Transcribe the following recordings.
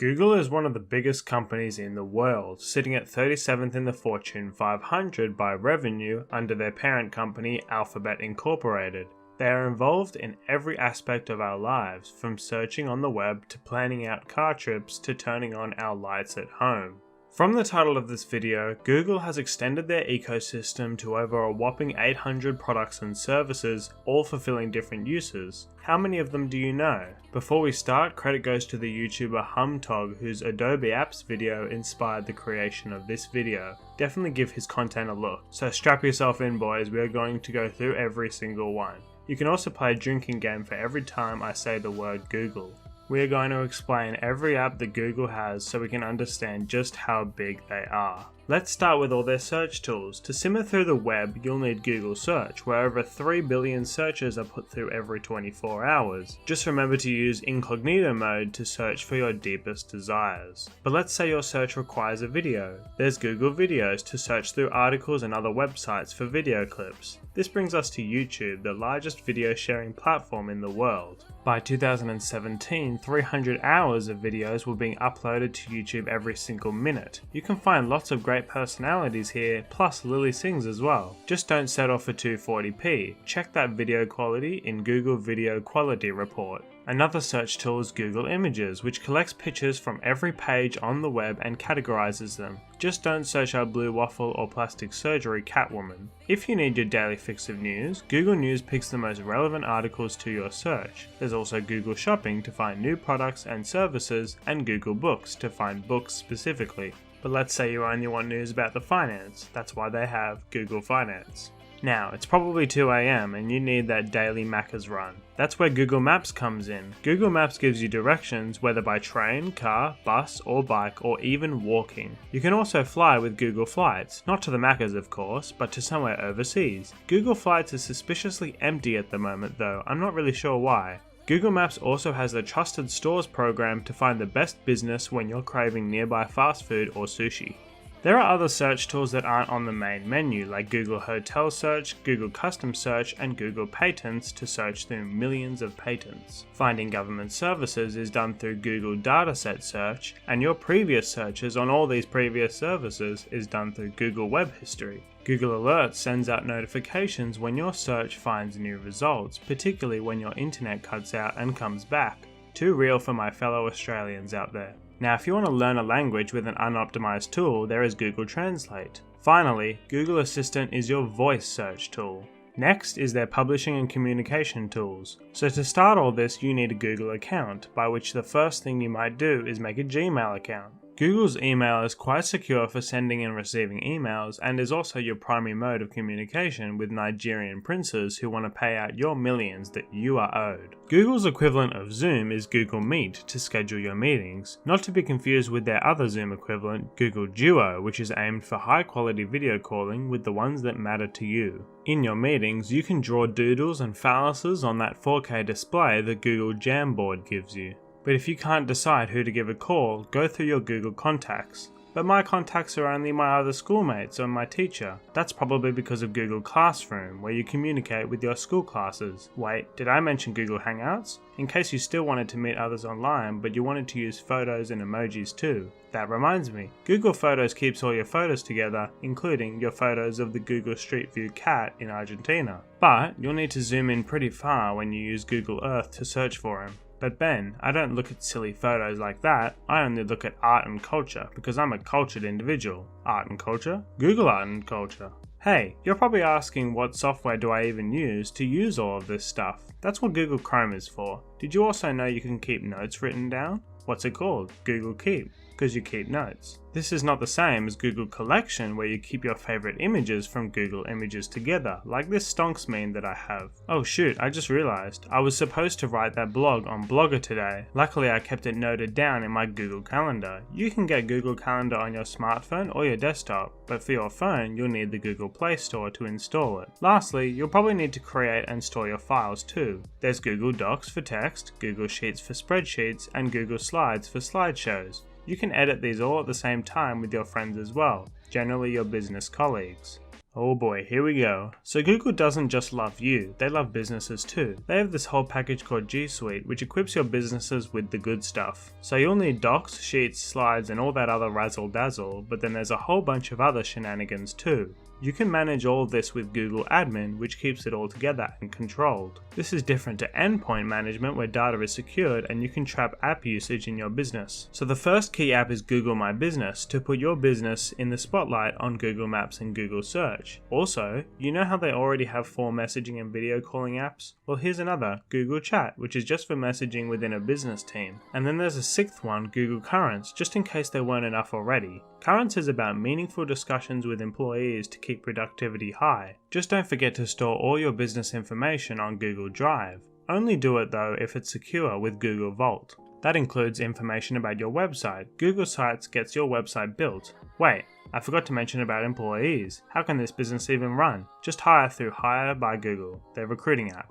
Google is one of the biggest companies in the world, sitting at 37th in the Fortune 500 by revenue under their parent company Alphabet Incorporated. They are involved in every aspect of our lives, from searching on the web to planning out car trips to turning on our lights at home. From the title of this video, Google has extended their ecosystem to over a whopping 800 products and services, all fulfilling different uses. How many of them do you know? Before we start, credit goes to the YouTuber Humtog, whose Adobe Apps video inspired the creation of this video. Definitely give his content a look. So strap yourself in, boys, we are going to go through every single one. You can also play a drinking game for every time I say the word Google. We are going to explain every app that Google has so we can understand just how big they are. Let's start with all their search tools. To simmer through the web, you'll need Google Search, where over 3 billion searches are put through every 24 hours. Just remember to use incognito mode to search for your deepest desires. But let's say your search requires a video. There's Google Videos to search through articles and other websites for video clips. This brings us to YouTube, the largest video sharing platform in the world. By 2017, 300 hours of videos were being uploaded to YouTube every single minute. You can find lots of great personalities here, plus Lily Sings as well. Just don't settle for 240p. Check that video quality in Google Video Quality Report. Another search tool is Google Images, which collects pictures from every page on the web and categorizes them. Just don't search our blue waffle or plastic surgery Catwoman. If you need your daily fix of news, Google News picks the most relevant articles to your search. There's also Google Shopping to find new products and services, and Google Books to find books specifically. But let's say you only want news about the finance, that's why they have Google Finance. Now, it's probably 2 AM and you need that daily Macca's run. That's where Google Maps comes in. Google Maps gives you directions whether by train, car, bus or bike or even walking. You can also fly with Google Flights, not to the Macca's of course, but to somewhere overseas. Google Flights is suspiciously empty at the moment though, I'm not really sure why. Google Maps also has the Trusted Stores program to find the best business when you're craving nearby fast food or sushi. There are other search tools that aren't on the main menu, like Google Hotel Search, Google Custom Search, and Google Patents to search through millions of patents. Finding government services is done through Google Dataset Search, and your previous searches on all these previous services is done through Google Web History. Google Alerts sends out notifications when your search finds new results, particularly when your internet cuts out and comes back. Too real for my fellow Australians out there. Now, if you want to learn a language with an unoptimized tool, there is Google Translate. Finally, Google Assistant is your voice search tool. Next is their publishing and communication tools. So to start all this, you need a Google account, by which the first thing you might do is make a Gmail account. Google's email is quite secure for sending and receiving emails and is also your primary mode of communication with Nigerian princes who want to pay out your millions that you are owed. Google's equivalent of Zoom is Google Meet to schedule your meetings, not to be confused with their other Zoom equivalent, Google Duo, which is aimed for high quality video calling with the ones that matter to you. In your meetings, you can draw doodles and phalluses on that 4K display that Google Jamboard gives you. But if you can't decide who to give a call, go through your Google contacts. But my contacts are only my other schoolmates or my teacher. That's probably because of Google Classroom, where you communicate with your school classes. Wait, did I mention Google Hangouts? In case you still wanted to meet others online, but you wanted to use photos and emojis too. That reminds me, Google Photos keeps all your photos together, including your photos of the Google Street View cat in Argentina. But you'll need to zoom in pretty far when you use Google Earth to search for him. But Ben, I don't look at silly photos like that, I only look at art and culture because I'm a cultured individual. Art and culture? Google art and culture. Hey, you're probably asking what software do I even use to use all of this stuff? That's what Google Chrome is for. Did you also know you can keep notes written down? What's it called? Google Keep, because you keep notes. This is not the same as Google Collection, where you keep your favorite images from Google Images together, like this stonks meme that I have. Oh shoot, I just realized, I was supposed to write that blog on Blogger today. Luckily I kept it noted down in my Google Calendar. You can get Google Calendar on your smartphone or your desktop, but for your phone you'll need the Google Play Store to install it. Lastly, you'll probably need to create and store your files too. There's Google Docs for text, Google Sheets for spreadsheets, and Google Slides for slideshows. You can edit these all at the same time with your friends as well, generally your business colleagues. Oh boy, here we go. So Google doesn't just love you, they love businesses too. They have this whole package called G Suite, which equips your businesses with the good stuff. So you'll need docs, sheets, slides, and all that other razzle dazzle, but then there's a whole bunch of other shenanigans too. You can manage all of this with Google Admin, which keeps it all together and controlled. This is different to endpoint management where data is secured and you can trap app usage in your business. So the first key app is Google My Business to put your business in the spotlight on Google Maps and Google Search. Also, you know how they already have 4 messaging and video calling apps? Well, here's another, Google Chat, which is just for messaging within a business team. And then there's a 6th one, Google Currents, just in case there weren't enough already. Currents is about meaningful discussions with employees to keep productivity high. Just don't forget to store all your business information on Google Drive. Only do it though if it's secure with Google Vault. That includes information about your website. Google Sites gets your website built. Wait, I forgot to mention about employees. How can this business even run? Just hire through Hire by Google, their recruiting app.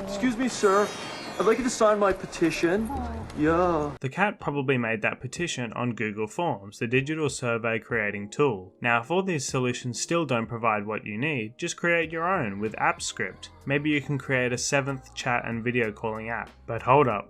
Excuse me, sir. I'd like you to sign my petition. Yeah. The cat probably made that petition on Google Forms, the digital survey creating tool. Now, if all these solutions still don't provide what you need, just create your own with AppScript. Maybe you can create a 7th chat and video calling app. But hold up.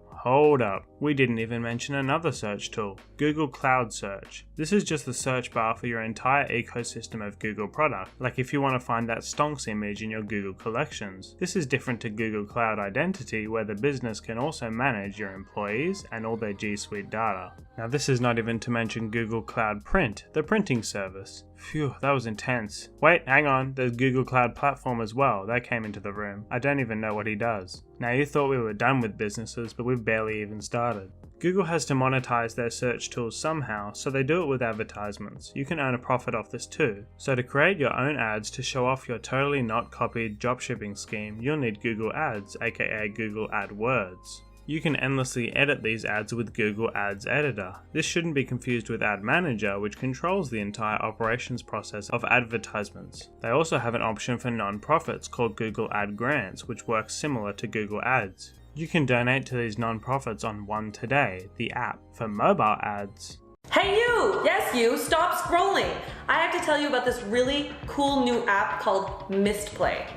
We didn't even mention another search tool, Google Cloud Search. This is just the search bar for your entire ecosystem of Google product, like if you want to find that stonks image in your Google collections. This is different to Google Cloud Identity, where the business can also manage your employees and all their G Suite data. Now this is not even to mention Google Cloud Print, the printing service. Phew, that was intense. Wait, hang on, there's Google Cloud Platform as well, that came into the room. I don't even know what he does. Now you thought we were done with businesses, but we've barely even started. Google has to monetize their search tools somehow, so they do it with advertisements. You can earn a profit off this too. So to create your own ads to show off your totally not copied dropshipping scheme, you'll need Google Ads, aka Google AdWords. You can endlessly edit these ads with Google Ads Editor. This shouldn't be confused with Ad Manager, which controls the entire operations process of advertisements. They also have an option for non-profits called Google Ad Grants, which works similar to Google Ads. You can donate to these non-profits on One Today, the app, for mobile ads. Hey you! Yes you! Stop scrolling! I have to tell you about this really cool new app called Mistplay.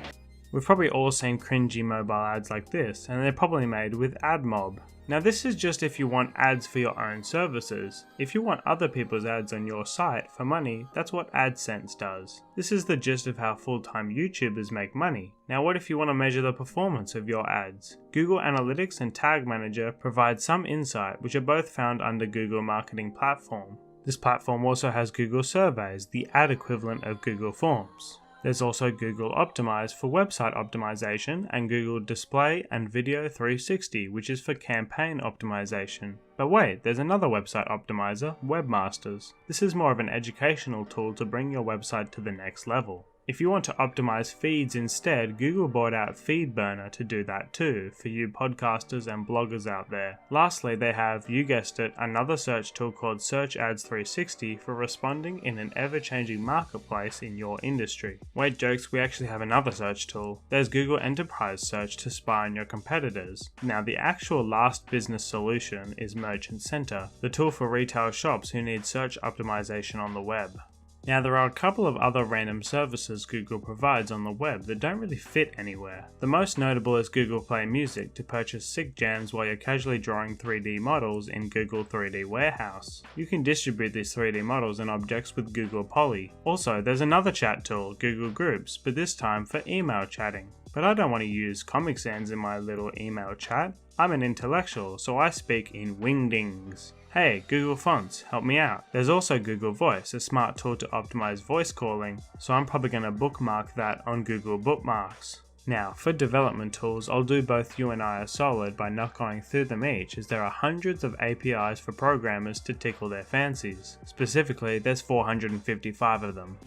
We've probably all seen cringy mobile ads like this, and they're probably made with AdMob. Now this is just if you want ads for your own services. If you want other people's ads on your site for money, that's what AdSense does. This is the gist of how full-time YouTubers make money. Now what if you want to measure the performance of your ads? Google Analytics and Tag Manager provide some insight, which are both found under Google Marketing Platform. This platform also has Google Surveys, the ad equivalent of Google Forms. There's also Google Optimize for website optimization and Google Display and Video 360, which is for campaign optimization. But wait, there's another website optimizer, Webmasters. This is more of an educational tool to bring your website to the next level. If you want to optimize feeds instead, Google bought out FeedBurner to do that too, for you podcasters and bloggers out there. Lastly, they have, you guessed it, another search tool called Search Ads 360 for responding in an ever-changing marketplace in your industry. Wait jokes, we actually have another search tool. There's Google Enterprise Search to spy on your competitors. Now the actual last business solution is Merchant Center, the tool for retail shops who need search optimization on the web. Now there are a couple of other random services Google provides on the web that don't really fit anywhere. The most notable is Google Play Music to purchase sick jams while you're casually drawing 3D models in Google 3D Warehouse. You can distribute these 3D models and objects with Google Poly. Also, there's another chat tool, Google Groups, but this time for email chatting. But I don't want to use Comic Sans in my little email chat. I'm an intellectual, so I speak in wingdings. Hey, Google Fonts, help me out. There's also Google Voice, a smart tool to optimize voice calling, so I'm probably going to bookmark that on Google Bookmarks. Now, for development tools, I'll do both you and I are solid by not going through them each, as there are hundreds of APIs for programmers to tickle their fancies. Specifically, there's 455 of them.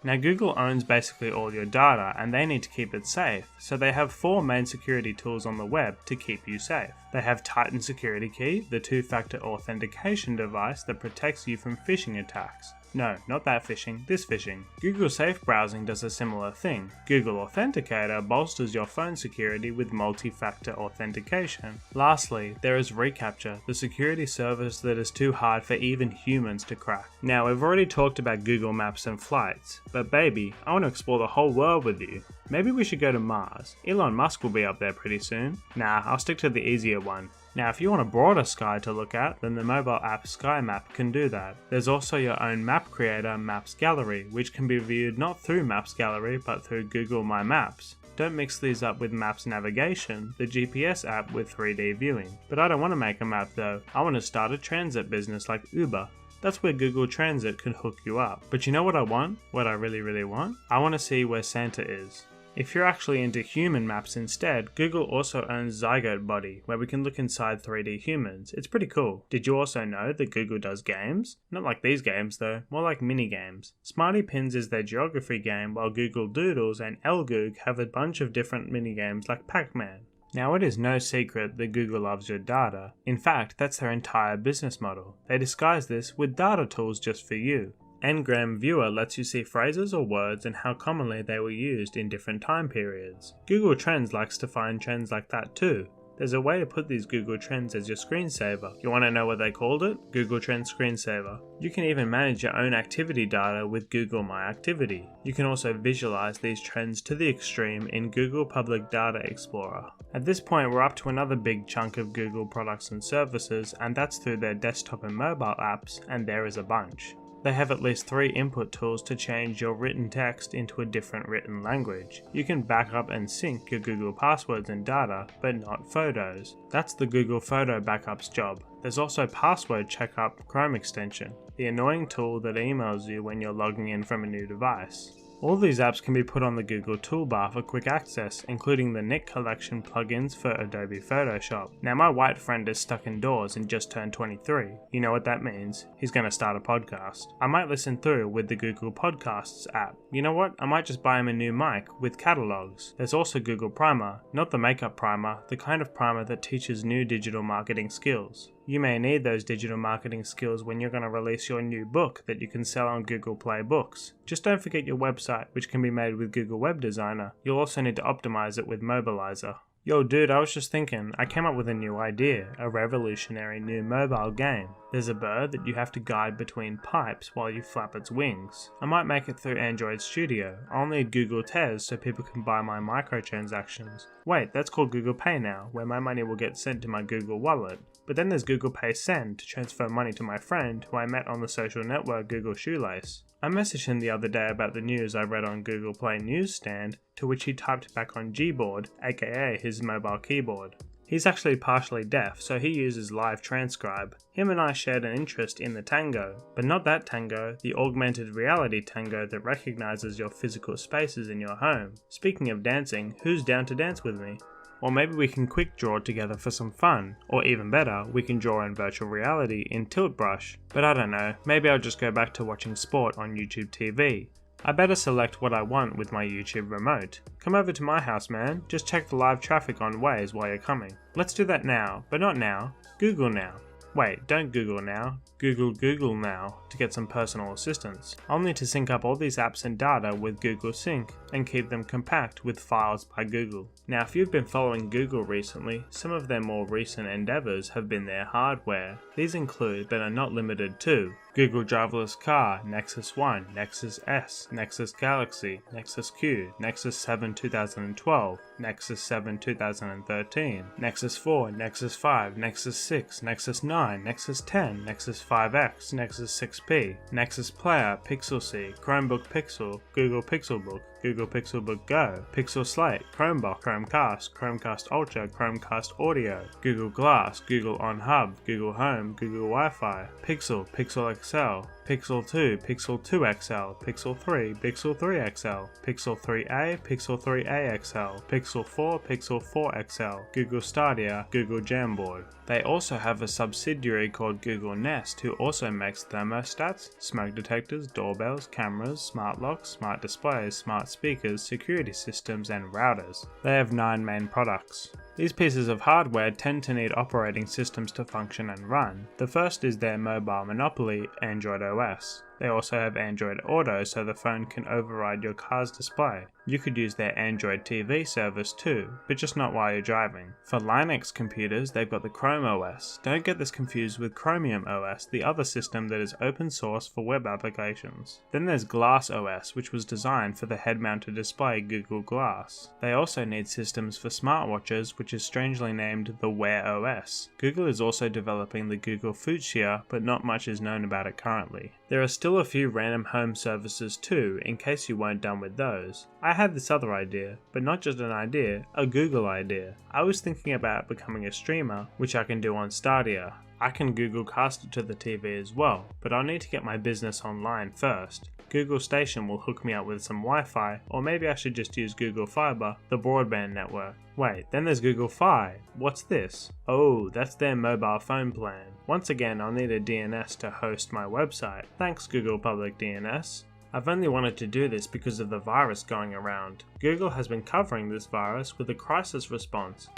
Now Now Google owns basically all your data and they need to keep it safe, so they have 4 main security tools on the web to keep you safe. They have Titan Security Key, the 2-factor authentication device that protects you from phishing attacks. No, not that phishing, this phishing. Google Safe Browsing does a similar thing. Google Authenticator bolsters your phone security with multi-factor authentication. Lastly, there is reCAPTCHA, the security service that is too hard for even humans to crack. Now, we've already talked about Google Maps and flights, but baby, I want to explore the whole world with you. Maybe we should go to Mars. Elon Musk will be up there pretty soon. Nah, I'll stick to the easier one. Now, if you want a broader sky to look at, then the mobile app SkyMap can do that. There's also your own map creator, Maps Gallery, which can be viewed not through Maps Gallery, but through Google My Maps. Don't mix these up with Maps Navigation, the GPS app with 3D viewing. But I don't want to make a map though, I want to start a transit business like Uber. That's where Google Transit can hook you up. But you know what I want? What I really want? I want to see where Santa is. If you're actually into human maps instead, Google also owns Zygote Body, where we can look inside 3D humans. It's pretty cool. Did you also know that Google does games? Not like these games though, more like mini games. Smarty Pins is their geography game, while Google Doodles and LGoog have a bunch of different mini games like Pac-Man. Now, it is no secret that Google loves your data. In fact, that's their entire business model. They disguise this with data tools just for you. Ngram Viewer lets you see phrases or words and how commonly they were used in different time periods. Google Trends likes to find trends like that too. There's a way to put these Google Trends as your screensaver. You want to know what they called it? Google Trends Screensaver. You can even manage your own activity data with Google My Activity. You can also visualize these trends to the extreme in Google Public Data Explorer. At this point, we're up to another big chunk of Google products and services, and that's through their desktop and mobile apps, and there is a bunch. They have at least 3 input tools to change your written text into a different written language. You can back up and sync your Google passwords and data, but not photos. That's the Google Photo Backup's job. There's also Password Checkup Chrome extension, the annoying tool that emails you when you're logging in from a new device. All these apps can be put on the Google toolbar for quick access, including the Nick Collection plugins for Adobe Photoshop. Now, my white friend is stuck indoors and just turned 23. You know what that means? He's going to start a podcast. I might listen through with the Google Podcasts app. You know what? I might just buy him a new mic with catalogs. There's also Google Primer, not the makeup primer, the kind of primer that teaches new digital marketing skills. You may need those digital marketing skills when you're going to release your new book that you can sell on Google Play Books. Just don't forget your website, which can be made with Google Web Designer. You'll also need to optimize it with Mobilizer. Yo dude, I was just thinking, I came up with a new idea, a revolutionary new mobile game. There's a bird that you have to guide between pipes while you flap its wings. I might make it through Android Studio. I'll need Google Tez so people can buy my microtransactions. Wait, that's called Google Pay now, where my money will get sent to my Google Wallet. But then there's Google Pay Send to transfer money to my friend who I met on the social network Google Shoelace. I messaged him the other day about the news I read on Google Play Newsstand, to which he typed back on Gboard, aka his mobile keyboard. He's actually partially deaf, so he uses Live Transcribe. Him and I shared an interest in the Tango, but not that Tango, the augmented reality Tango that recognizes your physical spaces in your home. Speaking of dancing, who's down to dance with me? Or maybe we can quick draw together for some fun, or even better, we can draw in virtual reality in Tilt Brush. But I don't know, maybe I'll just go back to watching sport on YouTube TV. I better select what I want with my YouTube remote. Come over to my house, man, just check the live traffic on Waze while you're coming. Let's do that now, but not now, Google now. Wait, don't Google now, Google now to get some personal assistance. I'll need to sync up all these apps and data with Google Sync and keep them compact with Files by Google. Now, if you've been following Google recently, some of their more recent endeavors have been their hardware. These include, but are not limited to, Google Driverless Car, Nexus 1, Nexus S, Nexus Galaxy, Nexus Q, Nexus 7 2012, Nexus 7 2013, Nexus 4, Nexus 5, Nexus 6, Nexus 9, Nexus 10, Nexus 5X, Nexus 6P, Nexus Player, Pixel C, Chromebook Pixel, Google Pixelbook, Google Pixelbook Go, Pixel Slate, Chromebook, Chromecast, Chromecast Ultra, Chromecast Audio, Google Glass, Google On Hub, Google Home, Google Wi-Fi, Pixel, Pixel XL, Pixel 2, Pixel 2 XL, Pixel 3, Pixel 3 XL, Pixel 3a, Pixel 3a XL, Pixel 4, Pixel 4 XL, Google Stadia, Google Jamboard. They also have a subsidiary called Google Nest who also makes thermostats, smoke detectors, doorbells, cameras, smart locks, smart displays, smart speakers, security systems and routers. They have 9 main products. These pieces of hardware tend to need operating systems to function and run. The first is their mobile monopoly, Android OS. They also have Android Auto so the phone can override your car's display. You could use their Android TV service too, but just not while you're driving. For Linux computers, they've got the Chrome OS. Don't get this confused with Chromium OS, the other system that is open source for web applications. Then there's Glass OS, which was designed for the head-mounted display Google Glass. They also need systems for smartwatches, which is strangely named the Wear OS. Google is also developing the Google Fuchsia, but not much is known about it currently. There are still a few random home services too, in case you weren't done with those. I had this other idea, but not just an idea, a Google idea. I was thinking about becoming a streamer, which I can do on Stadia. I can Google Cast it to the TV as well, but I'll need to get my business online first. Google Station will hook me up with some Wi-Fi, or maybe I should just use Google Fiber, the broadband network. Wait, then there's Google Fi. What's this? Oh, that's their mobile phone plan. Once again, I'll need a DNS to host my website. Thanks Google Public DNS. I've only wanted to do this because of the virus going around. Google has been covering this virus with a crisis response.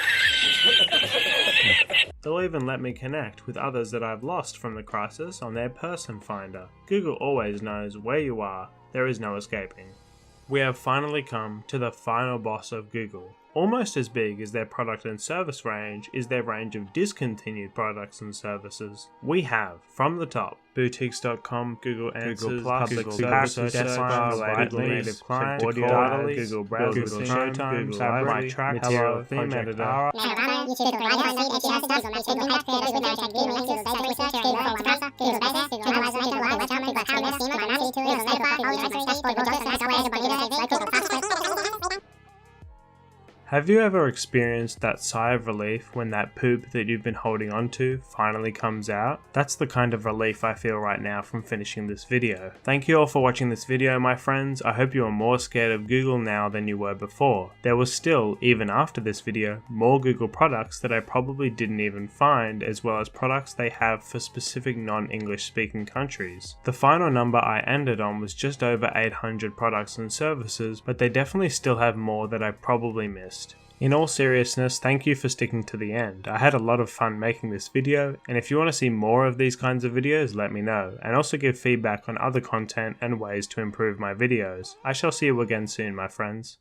They'll even let me connect with others that I've lost from the crisis on their person finder. Google always knows where you are. There is no escaping. We have finally come to the final boss of Google. Almost as big as their product and service range is their range of discontinued products and services. We have, from the top, Boutiques.com, Google Answers, Google Plus, Google Services, Google Native Client, Audio, Google Browser, Google Showtime, Google Live, My Track, Material, Theme Editor, Have you ever experienced that sigh of relief when that poop that you've been holding onto finally comes out? That's the kind of relief I feel right now from finishing this video. Thank you all for watching this video, my friends. I hope you are more scared of Google now than you were before. There was still, even after this video, more Google products that I probably didn't even find, as well as products they have for specific non-English speaking countries. The final number I ended on was just over 800 products and services, but they definitely still have more that I probably missed. In all seriousness, thank you for sticking to the end. I had a lot of fun making this video, and if you want to see more of these kinds of videos, let me know, and also give feedback on other content and ways to improve my videos. I shall see you again soon, my friends.